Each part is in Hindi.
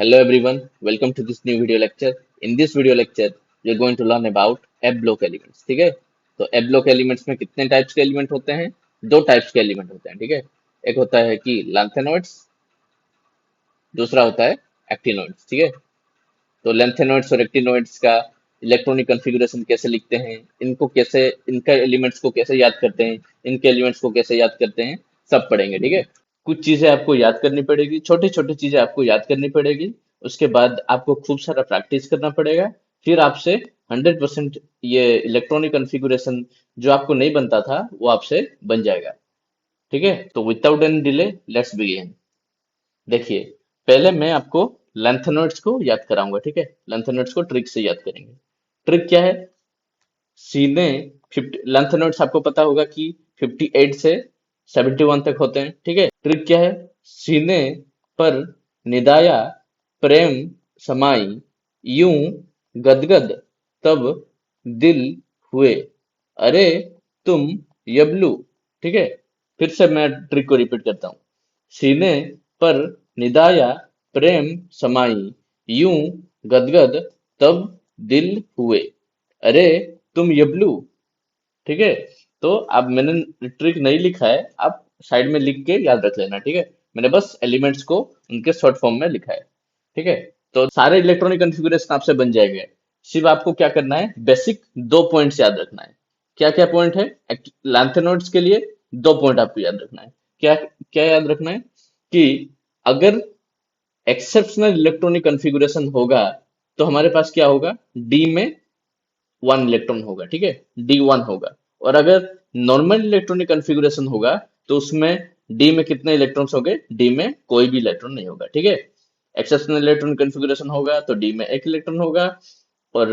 Hello everyone, welcome to this new video lecture. In this video lecture, we are going to learn about F block elements. ठीक है? तो F block elements में कितने टाइप्स के एलिमेंट होते हैं? दो टाइप्स के एलिमेंट होते हैं, ठीक है? एक होता है कि लैंथेनॉइड्स, दूसरा होता है एक्टिनॉइड्स, ठीक है? तो लैंथेनॉइड्स और एक्टिनॉइड्स का इलेक्ट्रॉनिक कॉन्फ़िगरेशन कैसे लिखते हैं, इनको कैसे, इनका एलिमेंट्स को कैसे याद करते हैं, इनके एलिमेंट्स को कैसे याद करते हैं, सब पढ़ेंगे, ठीक है? कुछ चीजें आपको याद करनी पड़ेगी, छोटी छोटी चीजें आपको याद करनी पड़ेगी। उसके बाद आपको खूब सारा प्रैक्टिस करना पड़ेगा। फिर आपसे 100% ये इलेक्ट्रॉनिक कॉन्फ़िगरेशन जो आपको नहीं बनता था वो आपसे बन जाएगा। ठीक है, तो without any delay let's begin. देखिए, पहले मैं आपको लैंथेनॉइड्स को याद कराऊंगा, ठीक है? लैंथेनॉइड्स को ट्रिक से याद करेंगे। ट्रिक क्या है? सीधे 50 लैंथेनॉइड्स आपको पता होगा कि 58 से 71 तक होते हैं, ठीक है? ट्रिक क्या है? सीने पर निदाया प्रेम समाई, यूं गदगद तब दिल हुए, अरे तुम यबलू। ठीक है, फिर से मैं ट्रिक को रिपीट करता हूँ। सीने पर निदाया प्रेम समाई, यूं गदगद तब दिल हुए, अरे तुम यबलू। ठीक है, तो अब मैंने ट्रिक नहीं लिखा है, आप साइड में लिख के याद रख लेना, ठीक है? मैंने बस एलिमेंट्स को उनके शॉर्ट फॉर्म में लिखा है, ठीक है? तो सारे इलेक्ट्रॉनिक कॉन्फ़िगरेशन आपसे बन जाएंगे। सिर्फ आपको क्या करना है, बेसिक दो पॉइंट्स याद रखना है। क्या क्या पॉइंट है? लैंथेनॉइड्स के लिए दो पॉइंट आपको याद रखना है। क्या क्या याद रखना है? कि अगर एक्सेप्शनल इलेक्ट्रॉनिक कॉन्फ़िगरेशन होगा तो हमारे पास क्या होगा, डी में 1 इलेक्ट्रॉन होगा, ठीक है? D1 होगा। और अगर नॉर्मल इलेक्ट्रॉनिक कॉन्फ़िगरेशन होगा तो उसमें डी में कितने इलेक्ट्रॉन्स होंगे? डी में कोई भी इलेक्ट्रॉन नहीं होगा, ठीक है? एक्सेप्शनल इलेक्ट्रॉनिक कॉन्फ़िगरेशन होगा तो डी में एक इलेक्ट्रॉन होगा, और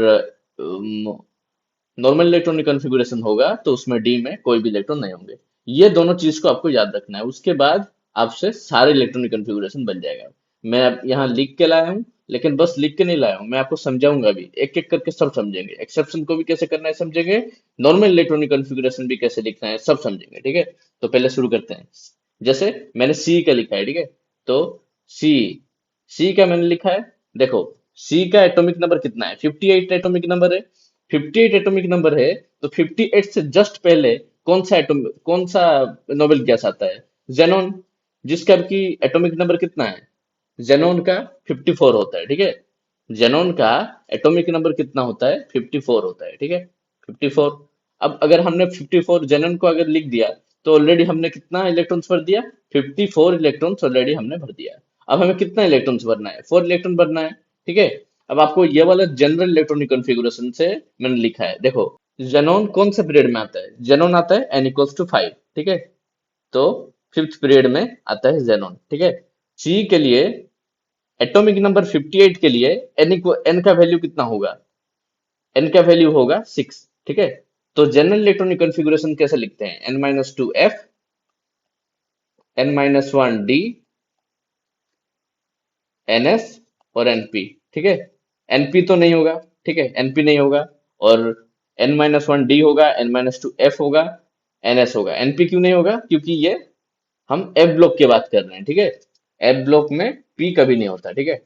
नॉर्मल इलेक्ट्रॉनिक कॉन्फ़िगरेशन होगा तो उसमें डी में कोई भी इलेक्ट्रॉन नहीं होंगे। ये दोनों चीज को आपको याद रखना है, उसके बाद आपसे सारे इलेक्ट्रॉनिक कॉन्फ़िगरेशन बन जाएगा। मैं अब यहाँ लिख के लाया हूँ, लेकिन बस लिख के नहीं लाया हूँ, मैं आपको समझाऊंगा भी, एक एक करके सब समझेंगे। एक्सेप्शन को भी कैसे करना है समझेंगे, नॉर्मल इलेक्ट्रॉनिक कॉन्फ़िगरेशन भी कैसे लिखना है सब समझेंगे, ठीक है? तो पहले शुरू करते हैं। जैसे मैंने सी का लिखा है, ठीक है? तो सी, सी का मैंने लिखा है। देखो, सी का एटॉमिक नंबर कितना है? 58 एटॉमिक नंबर है। 58 एटॉमिक नंबर है, तो 58 से जस्ट पहले कौन सा एटॉम, कौन सा नोबेल गैस आता है? जेनॉन, जिसका की एटॉमिक नंबर कितना है? जेनॉन का 54 होता है, ठीक है? जेनॉन का एटॉमिक नंबर कितना होता है? 54 होता है, ठीक है? 54। अब अगर हमने 54 जेनॉन को अगर लिख दिया तो ऑलरेडी हमने कितना इलेक्ट्रॉन्स भर दिया? 54 इलेक्ट्रॉन्स ऑलरेडी हमने भर दिया। अब हमें कितना इलेक्ट्रॉन्स भरना है? 4 इलेक्ट्रॉन भरना है, ठीक है? अब आपको ये वाला जनरल इलेक्ट्रॉनिक कॉन्फ़िगरेशन से मैंने लिखा है। देखो, जेनॉन कौन से पीरियड में आता है? जेनॉन आता है n=5, ठीक है? तो फिफ्थ पीरियड में आता है जेनॉन, ठीक है? सी के लिए एटॉमिक नंबर 58 के लिए एन का वैल्यू कितना होगा? एन का वैल्यू होगा 6, ठीक है? तो जनरल इलेक्ट्रॉनिक कॉन्फ़िगरेशन कैसे लिखते हैं? n-2f, n-1d, ns और np, ठीक है? np तो नहीं होगा, ठीक है? np नहीं होगा, और n-1d होगा, n-2f होगा, ns होगा। np क्यों नहीं होगा? क्योंकि ये हम एफ ब्लॉक की बात कर रहे हैं, ठीक है? एफ ब्लॉक में p कभी नहीं होता, ठीक है?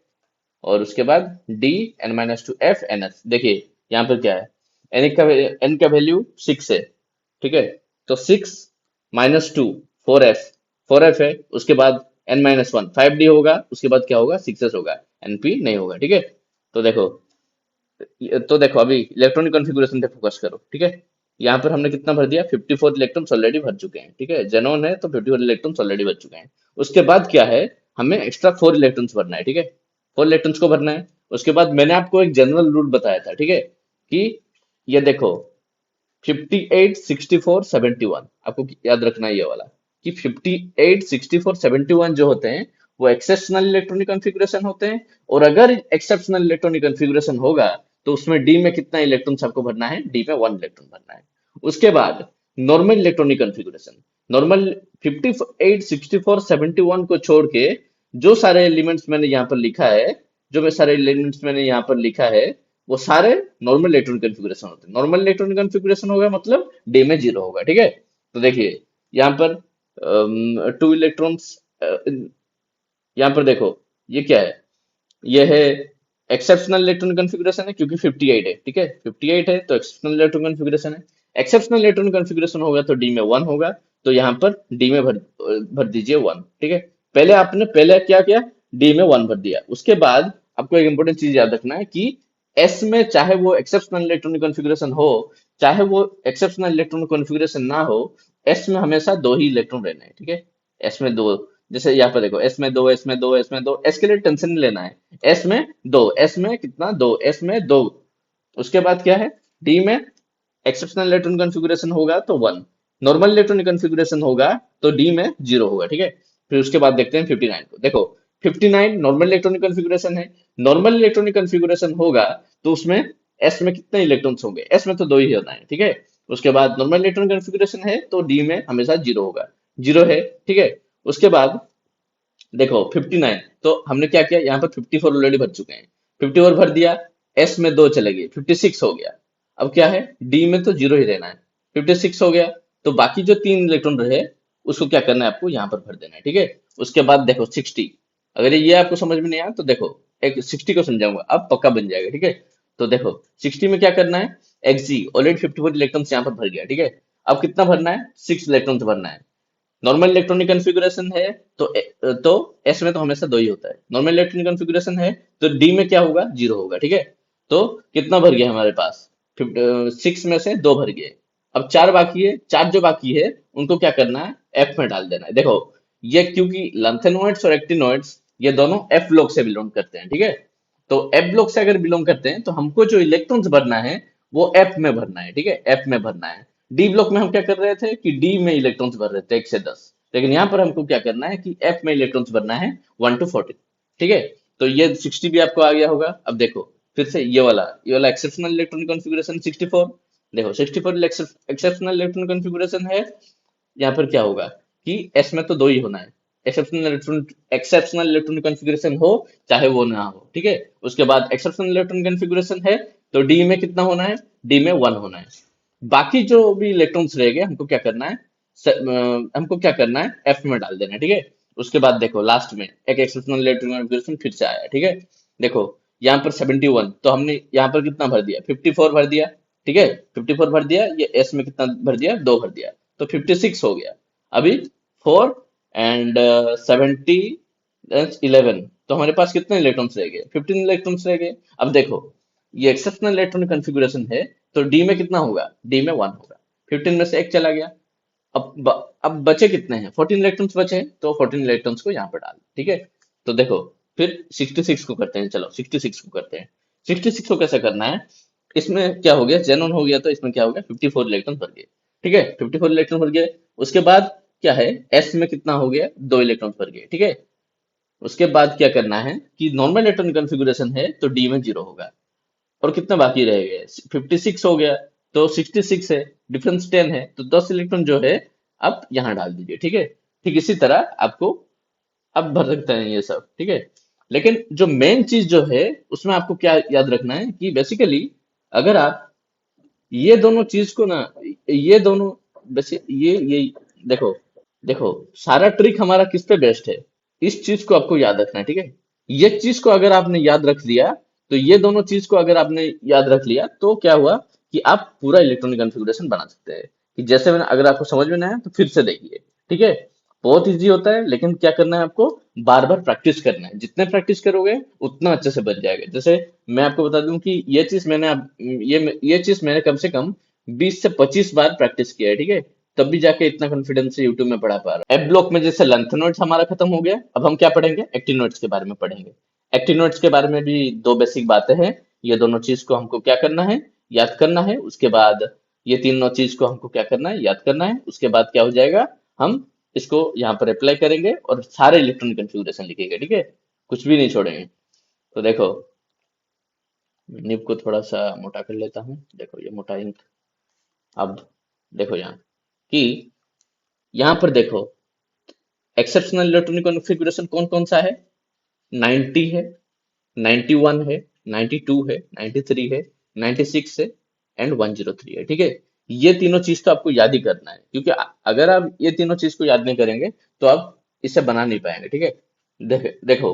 और उसके बाद d, n-2f, ns। देखिए यहाँ पर क्या है, n का वैल्यू 6 है, ठीक है? तो 6 - 2, 4f, 4f है। उसके बाद n-1 5d होगा, उसके बाद क्या होगा? 6s होगा, np नहीं होगा, ठीक है? तो देखो, अभी इलेक्ट्रॉनिक कॉन्फ़िगरेशन पे फोकस करो, ठीक है? यहाँ पर हमने कितना भर दिया? 54 इलेक्ट्रॉन्स ऑलरेडी भर चुके हैं, ठीक है? जेनॉन है तो 54 इलेक्ट्रॉन्स ऑलरेडी भर चुके हैं। उसके बाद क्या है, हमें एक्स्ट्रा 4 इलेक्ट्रॉन्स भरना है, ठीक है? 4 इलेक्ट्रॉन्स को भरना है। उसके बाद मैंने आपको एक जनरल रूल बताया था, ठीक है? कि ये देखो, 58, 64, 71, आपको याद रखना है ये वाला, कि 58, 64, 71 जो होते हैं वो एक्सेप्शनल इलेक्ट्रॉनिक कॉन्फ़िगरेशन होते हैं। और अगर एक्सेप्शनल इलेक्ट्रॉनिक कॉन्फ़िगरेशन होगा तो उसमें डी में कितना इलेक्ट्रॉन्स आपको भरना है? डी में 1 इलेक्ट्रॉन भरना है। उसके बाद नॉर्मल इलेक्ट्रॉनिक कॉन्फ़िगरेशन, नॉर्मल 58, 64, 71 को छोड़ के जो सारे एलिमेंट्स मैंने यहाँ पर लिखा है, जो मैं सारे एलिमेंट्स मैंने यहाँ पर लिखा है, वो सारे नॉर्मल इलेक्ट्रॉनिक कॉन्फ़िगरेशन होते हैं। नॉर्मल इलेक्ट्रॉनिक कॉन्फ़िगरेशन होगा मतलब डी में 0 होगा, ठीक है? तो देखिए यहाँ पर 2 इलेक्ट्रॉन्स, यहाँ पर देखो ये क्या है, ये है एक्सेप्शनल इलेक्ट्रॉनिक कॉन्फ़िगरेशन है क्योंकि 58 है, ठीक है, 58 है तो एक्सेप्शनल इलेक्ट्रॉनिक कॉन्फ़िगरेशन है। एक्सेप्शनल इलेक्ट्रॉनिक कॉन्फ़िगरेशन होगा तो डी में 1 होगा, तो यहाँ पर डी में भर दीजिए 1, ठीक है। पहले आपने पहले क्या किया, डी में 1 भर दिया। उसके बाद आपको एक इंपॉर्टेंट चीज याद रखना है कि एस में चाहे वो एक्सेप्शनल इलेक्ट्रॉनिक कॉन्फ़िगरेशन हो, चाहे वो एक्सेप्शनल इलेक्ट्रॉनिक कॉन्फ़िगरेशन ना हो, एस में हमेशा दो ही इलेक्ट्रॉन रहना है, ठीक है। एस में दो, जैसे यहाँ पर देखो एस में दो, एस में दो, एस में दो, एस के लिए टेंशन नहीं लेना है। एस में दो, एस में कितना, दो, एस में दो। उसके बाद क्या है, डी में एक्सेप्शनल इलेक्ट्रॉन कॉन्फ़िगरेशन होगा तो 1, नॉर्मल इलेक्ट्रॉनिक कॉन्फ़िगरेशन होगा तो डी में 0 होगा, ठीक है। फिर उसके बाद देखते हैं 59 को। देखो 59 नॉर्मल इलेक्ट्रॉनिक कॉन्फ़िगरेशन है। नॉर्मल इलेक्ट्रॉनिक कॉन्फ़िगरेशन होगा तो उसमें एस में कितने इलेक्ट्रॉन्स होंगे, एस में तो दो ही होना है, ठीक है। उसके बाद नॉर्मल इलेक्ट्रॉनिक कॉन्फ़िगरेशन है तो डी में हमेशा 0 होगा, 0 है, ठीक है। उसके बाद देखो 59, तो हमने क्या किया, यहाँ पर 54 ऑलरेडी भर चुके हैं, 54 भर दिया, एस में दो चले गए, 56 हो गया। अब क्या है, डी में तो 0 ही रहना है, 56 हो गया। तो बाकी जो तीन इलेक्ट्रॉन रहे उसको क्या करना है, आपको यहाँ पर भर देना है, ठीक है। उसके बाद देखो 60, अगर ये आपको समझ में नहीं आया तो देखो एक 60 को समझाऊंगा, अब पक्का बन जाएगा, ठीक है। तो देखो 60 में क्या करना है, एक्सी ऑलरेडी 54 इलेक्ट्रॉन यहाँ पर भर गया, ठीक है। अब कितना भरना है, 6 इलेक्ट्रॉन भरना है। नॉर्मल इलेक्ट्रॉनिक कॉन्फ़िगरेशन है तो एस में तो हमेशा दो ही होता है। नॉर्मल इलेक्ट्रॉनिक कॉन्फ़िगरेशन है तो डी में क्या होगा, 0 होगा, ठीक है। तो कितना भर गया हमारे पास, 6 में से दो भर गए। अब चार बाकी है, चार जो बाकी है उनको क्या करना है, एफ में डाल देना है। देखो ये क्योंकि लैंथेनॉइड्स और एक्टिनॉइड्स ये दोनों एफ ब्लॉक से बिलोंग करते हैं, ठीक है। तो एफ ब्लॉक से अगर बिलोंग करते हैं तो हमको जो इलेक्ट्रॉन्स भरना है वो एफ में भरना है, ठीक है, एफ में भरना है। डी ब्लॉक में हम क्या कर रहे थे कि डी में इलेक्ट्रॉन्स भर रहे थे 1 से 10, लेकिन यहाँ पर हमको क्या करना है कि एफ में इलेक्ट्रॉन्स भरना है 1 to 14, ठीक है। तो ये 60 भी आपको आ गया होगा। अब देखो फिर से ये वाला एक्सेप्शनल इलेक्ट्रॉनिक कॉन्फ़िगरेशन 64। देखो 64 एक्सेप्शनल इलेक्ट्रॉनिक कॉन्फ़िगरेशन है, यहाँ पर क्या होगा कि एस में तो दो ही होना है। एक्सेप्शनल इलेक्ट्रॉनिक कॉन्फ़िगरेशन हो चाहे वो ना हो, ठीक है। उसके बाद एक्सेप्शनल इलेक्ट्रॉनिक कॉन्फ़िगरेशन है तो डी में कितना होना है, डी में 1 होना है। बाकी जो भी इलेक्ट्रॉन्स रह गए हमको क्या करना है, हमको क्या करना है, एफ में डाल देना है, ठीक है। उसके बाद देखो लास्ट में एक एक्सेप्शनल इलेक्ट्रॉनिक कॉन्फ़िगरेशन फिर से आया, ठीक है। देखो यहाँ पर 71, तो हमने यहाँ पर कितना भर दिया, 54 भर दिया, ठीक है। 54 भर दिया, ये एस में कितना भर दिया, दो भर दिया, तो 56 हो गया। अभी 4 एंड 70 11, तो हमारे पास कितने इलेक्ट्रॉन्स रह गए, 15 इलेक्ट्रॉन्स रह गए। अब देखो ये एक्सेप्शनल इलेक्ट्रॉनिक कॉन्फ़िगरेशन है तो डी में कितना होगा, डी में 1 होगा, 15 में से एक चला गया। अब बचे कितने हैं, 14 इलेक्ट्रॉन्स बचे हैं, तो 14 इलेक्ट्रॉन्स को यहाँ पर डाल, ठीक है। तो देखो फिर 66 को करते हैं, चलो 66 को करते हैं। 66 को कैसे करना है, इसमें क्या हो गया, जेनॉन हो गया तो इसमें क्या हो गया, 54 इलेक्ट्रॉन भर गए, ठीक है, 54 इलेक्ट्रॉन भर गए। उसके बाद क्या है, एस में कितना हो गया, दो इलेक्ट्रॉन भर गए, ठीक है। उसके बाद क्या करना है कि नॉर्मल इलेक्ट्रॉनिक कॉन्फ़िगरेशन है तो डी में 0 होगा, और कितना बाकी रह गए, 56 हो गया, तो 66 है, डिफरेंस 10 है, तो 10 इलेक्ट्रॉन जो है आप यहाँ डाल दीजिए, ठीक है। ठीक इसी तरह आपको अब भर सकते हैं ये सब, ठीक है। लेकिन जो मेन चीज जो है उसमें आपको क्या याद रखना है कि बेसिकली अगर आप ये दोनों चीज को ना, ये दोनों वैसे ये देखो, देखो सारा ट्रिक हमारा किस पे बेस्ड है, इस चीज को आपको याद रखना है, ठीक है। ये चीज को अगर आपने याद रख लिया, तो ये दोनों चीज को अगर आपने याद रख लिया तो क्या हुआ कि आप पूरा इलेक्ट्रॉनिक कॉन्फ़िगरेशन बना सकते हैं। कि जैसे मैंने, अगर आपको समझ में ना आया तो फिर से देखिए, ठीक है। बहुत इजी होता है, लेकिन क्या करना है आपको, बार बार प्रैक्टिस करना है, जितने प्रैक्टिस करोगे उतना अच्छे से बन जाएगा। जैसे मैं आपको बता दूं कि ये चीज मैंने कम से कम 20 से 25 बार प्रैक्टिस किया है, ठीक है। तब भी जाके इतना कॉन्फिडेंस से यूट्यूब में पढ़ा पा रहा हूँ। एफ ब्लॉक में जैसे लैंथेनॉइड्स हमारा खत्म हो गया, अब हम क्या पढ़ेंगे, एक्टिनॉइड्स के बारे में पढ़ेंगे। एक्टिनॉइड्स के बारे में भी दो बेसिक बातें हैं, ये दोनों चीज को हमको क्या करना है, याद करना है। उसके बाद ये तीनों चीज को हमको क्या करना है, याद करना है। उसके बाद क्या हो जाएगा, हम इसको यहाँ पर अप्लाई करेंगे और सारे इलेक्ट्रॉनिक कॉन्फ़िगरेशन लिखेंगे, ठीक है, कुछ भी नहीं छोड़ेंगे। तो देखो निब को थोड़ा सा मोटा कर लेता हूँ, देखो ये मोटा इंक। अब देखो यहाँ कि यहाँ पर देखो एक्सेप्शनल इलेक्ट्रॉनिक कॉन्फ़िगरेशन कौन कौन सा है, 90 है, 91 है, 92 है, 93 है, 96 है एंड 103 है, ठीक है। ये तीनों चीज तो आपको याद ही करना है, क्योंकि अगर आप ये तीनों चीज को याद नहीं करेंगे तो आप इसे बना नहीं पाएंगे, ठीक है। देखो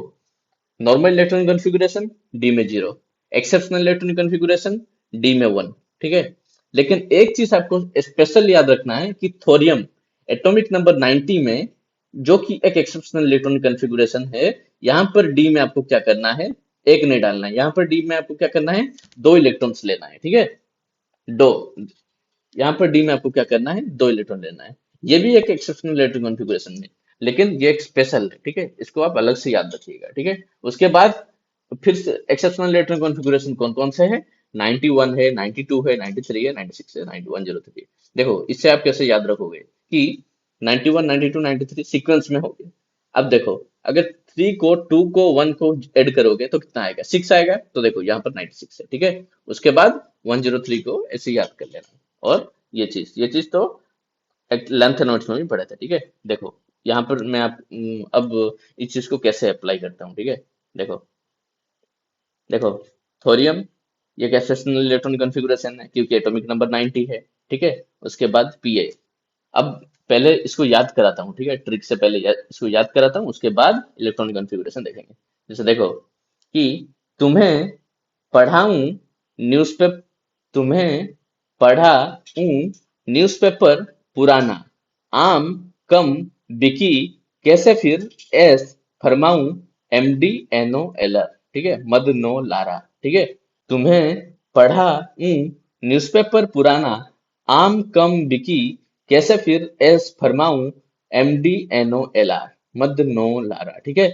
नॉर्मल इलेक्ट्रॉनिक कॉन्फ़िगरेशन डी में 0, एक्सेप्शनल इलेक्ट्रॉनिक कॉन्फ़िगरेशन डी में 1, ठीक है। लेकिन एक चीज आपको स्पेशल याद रखना है कि थोरियम एटॉमिक नंबर 90 में, जो कि एक एक्सेप्शनल इलेक्ट्रॉनिक कॉन्फ़िगरेशन है, यहाँ पर डी में आपको क्या करना है, एक नहीं डालना है। यहाँ पर डी में आपको क्या करना है, 2 इलेक्ट्रॉन्स लेना है, ठीक है। दो, यहाँ पर डी में आपको क्या करना है, 2 इलेक्ट्रॉन लेना है। ये भी एक एक्सेप्शनल इलेक्ट्रॉनिक कॉन्फ़िगरेशन में, लेकिन ये एक स्पेशल है, ठीक है। इसको आप अलग से याद रखिएगा, ठीक है। उसके बाद फिर से एक्सेप्शनल इलेक्ट्रॉनिक कॉन्फ़िगरेशन कौन कौन से है, 91 है, 92 है, 93 है, 96 है, 9103। देखो इससे आप कैसे याद रखोगे कि 91, 92, 93 सीक्वेंस में होंगे। अब देखो, अगर 3 को, 2 को, 1 को ऐड करोगे तो कितना आएगा, 6 आएगा। तो देखो यहाँ पर 96 है, ठीक है। उसके बाद 103 को ऐसे याद कर लेना। और ये चीज तो लेंथ नोट्स में भी पढ़ा था, ठीक है। देखो यहाँ पर मैं अब इस चीज को कैसे अप्लाई करता हूँ, ठीक है। देखो, देखो, थोरियम ये एक एक्सेप्शनल इलेक्ट्रॉनिक कॉन्फ़िगरेशन है क्योंकि एटॉमिक नंबर 90 है, ठीक है। उसके बाद पीए। अब पहले इसको याद कराता हूँ, ठीक है। ट्रिक से पहले इसको याद कराता हूँ, उसके बाद इलेक्ट्रॉनिक कॉन्फ़िगरेशन देखेंगे। जैसे देखो कि तुम्हें पढ़ाऊं न्यूज़पेपर, तुम्हें पढ़ाऊं न्यूज़पेपर पुराना, आम कम बिकी, कैसे फिर एस फरमाऊं, एमडी एनओ एलआर, ठीक है, मद नो लारा, ठीक है। तुम्हें पढ़ाऊं न्यूज़पेपर पुराना, आम कम बिकी, कैसे फिर एस फरमाऊं, एमडी एनओ एलआर, मद नो लारा, ठीक है।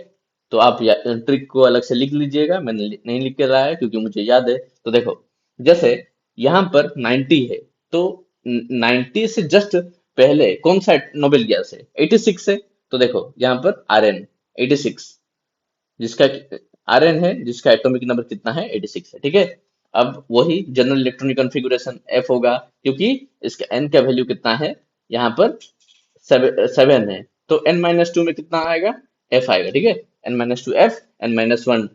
तो आप ट्रिक को अलग से लिख लीजिएगा, मैंने नहीं लिख के लाया है क्योंकि मुझे याद है। तो देखो, जैसे यहाँ पर 90 है, तो 90 से जस्ट पहले कौन सा नोबेल गैस है, 86 है। तो देखो यहाँ पर आर एन 86, जिसका आर एन है, जिसका एटॉमिक नंबर कितना है, 86 है, ठीक है। अब वही जनरल इलेक्ट्रॉनिक कॉन्फ़िगरेशन एफ होगा, क्योंकि इसका एन का वैल्यू कितना है, यहाँ पर 7 है। तो n-2 में कितना आएगा, f आएगा, ठीक है। n-2 f, n-1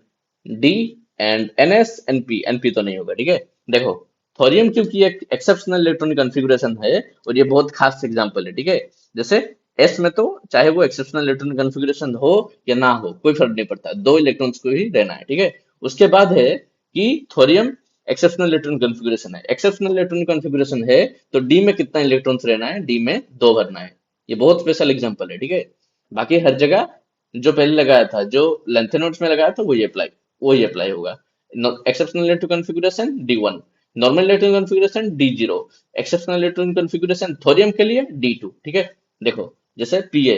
d, and ns np, np तो नहीं होगा, ठीक है। देखो, थोरियम क्योंकि एक एक्सेप्शनल इलेक्ट्रॉनिक कॉन्फ़िगरेशन है, और ये बहुत खास एग्जांपल है, ठीक है। जैसे s में तो चाहे वो एक्सेप्शनल इलेक्ट्रॉनिक कॉन्फ़िगरेशन हो या ना हो, कोई फर्क नहीं पड़ता, 2 इलेक्ट्रॉन्स को ही रहना है, ठीक है। उसके बाद है कि थोरियम एक्सेप्शनल इलेक्ट्रॉनिक कॉन्फ़िगरेशन है, एक्सेप्शनल इलेक्ट्रॉनिक कॉन्फ़िगरेशन है, तो डी में कितना इलेक्ट्रॉन्स रहना है, डी में 2 भरना है। ये बहुत स्पेशल एग्जांपल है, ठीक है। बाकी हर जगह जो पहले लगाया था, जो लेंथ नोट्स में लगाया था, वही अप्लाई होगा। Exceptional electronic configuration D1, normal electronic configuration D0, exceptional electronic configuration thorium के लिए D2, ठीक है। देखो, जैसे पीए,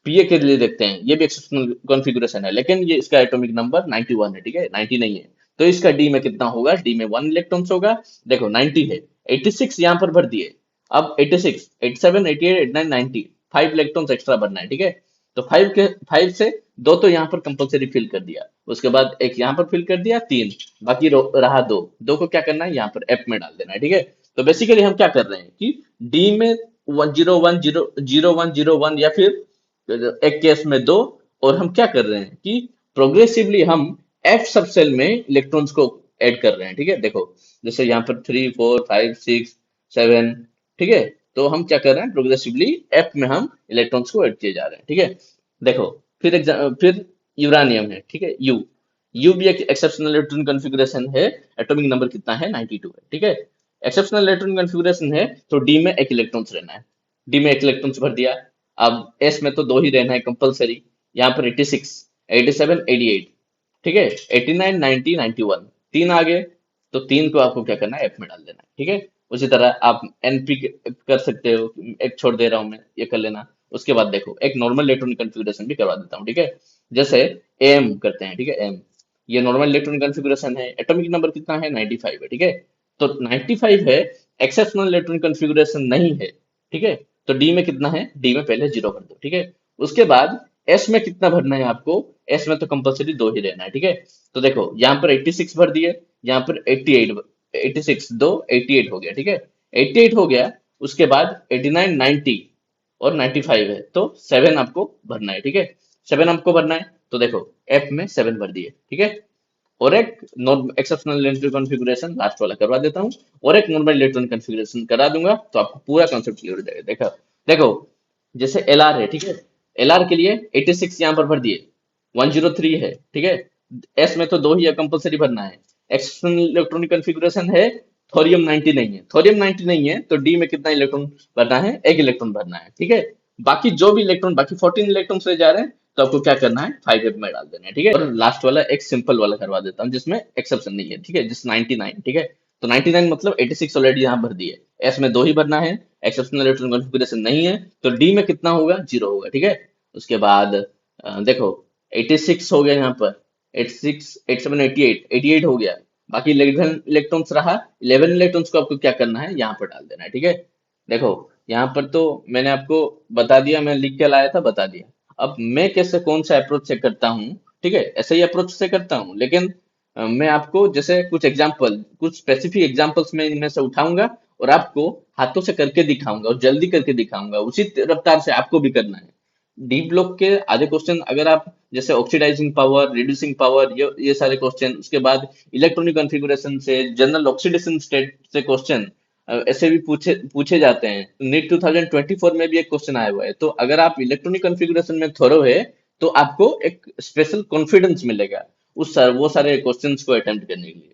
पीए के लिए देखते हैं, ये भी एक्सेप्शनल कॉन्फ़िगरेशन है, लेकिन ये इसका एटॉमिक नंबर 91 है, ठीक है, 90 नहीं है। तो इसका डी में कितना होगा, डी में 1 इलेक्ट्रॉन्स होगा। देखो 90 है, 86 यहाँ पर भर दिए। अब 86, 87, 88, 89, 90, 5 इलेक्ट्रॉन्स एक्स्ट्रा भरना है, ठीक है। तो 5 से दो तो यहाँ पर कंपलसरी फिल कर दिया, उसके बाद एक यहाँ पर फिल कर दिया, 3, बाकी रहा 2, 2 को क्या करना है, यहाँ पर एफ में डाल देना है, ठीक है। तो बेसिकली हम क्या कर रहे हैं कि डी में 1 0 1 0 0 1 0 1, या फिर एक केस में 2, और हम क्या कर रहे हैं कि प्रोग्रेसिवली हम एफ सब सेल में इलेक्ट्रॉन्स को ऐड कर रहे हैं, ठीक है। देखो, जैसे यहाँ पर 3 4 5 6 7, ठीक है। तो हम क्या कर रहे हैं, प्रोग्रेसिवली एफ में हम इलेक्ट्रॉन्स को ऐड किए जा रहे हैं, ठीक है। देखो, फिर यूरानियम है, ठीक है, यू, यू भी एक एक्सेप्शनल इलेक्ट्रॉनिक कॉन्फ़िगरेशन है, एटॉमिक नंबर कितना है, 92 है, ठीक है। एक्सेप्शनल इलेक्ट्रॉनिक कॉन्फ़िगरेशन है, तो डी में एक इलेक्ट्रॉन्स रहना है, डी में एक इलेक्ट्रॉन्स भर दिया। अब एस में तो 2 ही रहना है कंपलसरी, यहाँ पर 86, 87, 88, ठीक है, 89, 90, 91, 3 आ गए। तो 3 को आपको क्या करना है, एफ में डाल देना है, ठीक है। उसी तरह आप एनपी कर सकते हो, एक छोड़ दे रहा हूं मैं, ये कर लेना। उसके बाद देखो, एक नॉर्मल इलेक्ट्रॉनिक कॉन्फ़िगरेशन भी करवा देता हूँ, ठीक है। जैसे एम करते हैं, ठीक है, एम, ये नॉर्मल इलेक्ट्रॉनिक कॉन्फ़िगरेशन है, एटॉमिक नंबर कितना है, 95 है, ठीक है। तो 95 है, एक्सेप्शनल इलेक्ट्रॉनिक कॉन्फ़िगरेशन नहीं है, ठीक है। तो डी में कितना है, डी में पहले 0 भर दो, ठीक है। उसके बाद एस में कितना भरना है आपको, एस में तो कंपलसरी 2 ही रहना है, ठीक है। तो देखो यहाँ पर 86 भर दिए, यहाँ पर 88, 86 2 88 हो गया, ठीक है, 88 हो गया। उसके बाद 89, 90 और 95 है, तो 7 आपको भरना है, ठीक है, 7 आपको भरना है। तो देखो एफ में 7 भर दिए, ठीक है। और एक non exceptional electronic configuration last वाला करवा देता हूँ, और एक नॉर्मल इलेक्ट्रॉनिक कॉन्फ़िगरेशन करा दूंगा, तो आपको पूरा कॉन्सेप्ट क्लियर हो जाएगा। देखो, देखो, जैसे एल आर है, ठीक है, एल आर के लिए 86 यहाँ पर भर दिए, 103 है, ठीक है। एस में तो दो ही है, कंपलसरी भरना है। एक्सटर्नल इलेक्ट्रॉनिक कॉन्फ़िगरेशन है, थोरियम 90 नहीं है, थोरियम 90 नहीं है तो डी में कितना इलेक्ट्रॉन भरना है, एक इलेक्ट्रॉन भरना है, ठीक है। बाकी जो भी इलेक्ट्रॉन, बाकी 14 इलेक्ट्रॉन से जा रहे हैं तो आपको क्या करना है, 5f में डाल देना है, ठीक है। और लास्ट वाला एक सिंपल वाला करवा देता हूँ जिसमें एक्सेप्शन नहीं है, ठीक है, जिस 99, ठीक है। तो 99 मतलब 86 ऑलरेडी यहाँ भर दिए, एस में दो ही भरना है, एक्सेप्शनल इलेक्ट्रॉन कॉन्फ़िगरेशन नहीं है तो डी में कितना होगा, जीरो होगा, ठीक है। उसके बाद देखो 86 हो गया यहाँ पर, 86 87 88 88 हो गया। बाकी 11 इलेक्ट्रॉन्स रहा, 11 इलेक्ट्रॉन्स को आपको क्या करना है, यहाँ पर डाल देना है, ठीक है। देखो यहाँ पर तो मैंने आपको बता दिया, मैं लिख के लाया था, बता दिया। अब मैं कैसे, कौन सा अप्रोच से करता हूँ, ठीक है, ऐसे ही अप्रोच से करता हूँ, लेकिन मैं आपको जैसे कुछ एग्जाम्पल, कुछ स्पेसिफिक एग्जाम्पल्स में इनमें से उठाऊंगा और आपको हाथों से करके दिखाऊंगा और जल्दी करके दिखाऊंगा, उसी रफ्तार से आपको भी करना है। डी ब्लॉक के आधे क्वेश्चन अगर आप जैसे ऑक्सीडाइजिंग पावर, रिड्यूसिंग पावर, ये सारे क्वेश्चन, उसके बाद इलेक्ट्रॉनिक कॉन्फ़िगरेशन से, जनरल ऑक्सीडेशन स्टेट से क्वेश्चन ऐसे भी पूछे पूछे जाते हैं। नीट 2024 में भी एक क्वेश्चन आया हुआ है, तो अगर आप इलेक्ट्रॉनिक कॉन्फ़िगरेशन में थोरो है तो आपको एक स्पेशल कॉन्फिडेंस मिलेगा वो सारे क्वेश्चंस को अटेम्प्ट करने के लिए।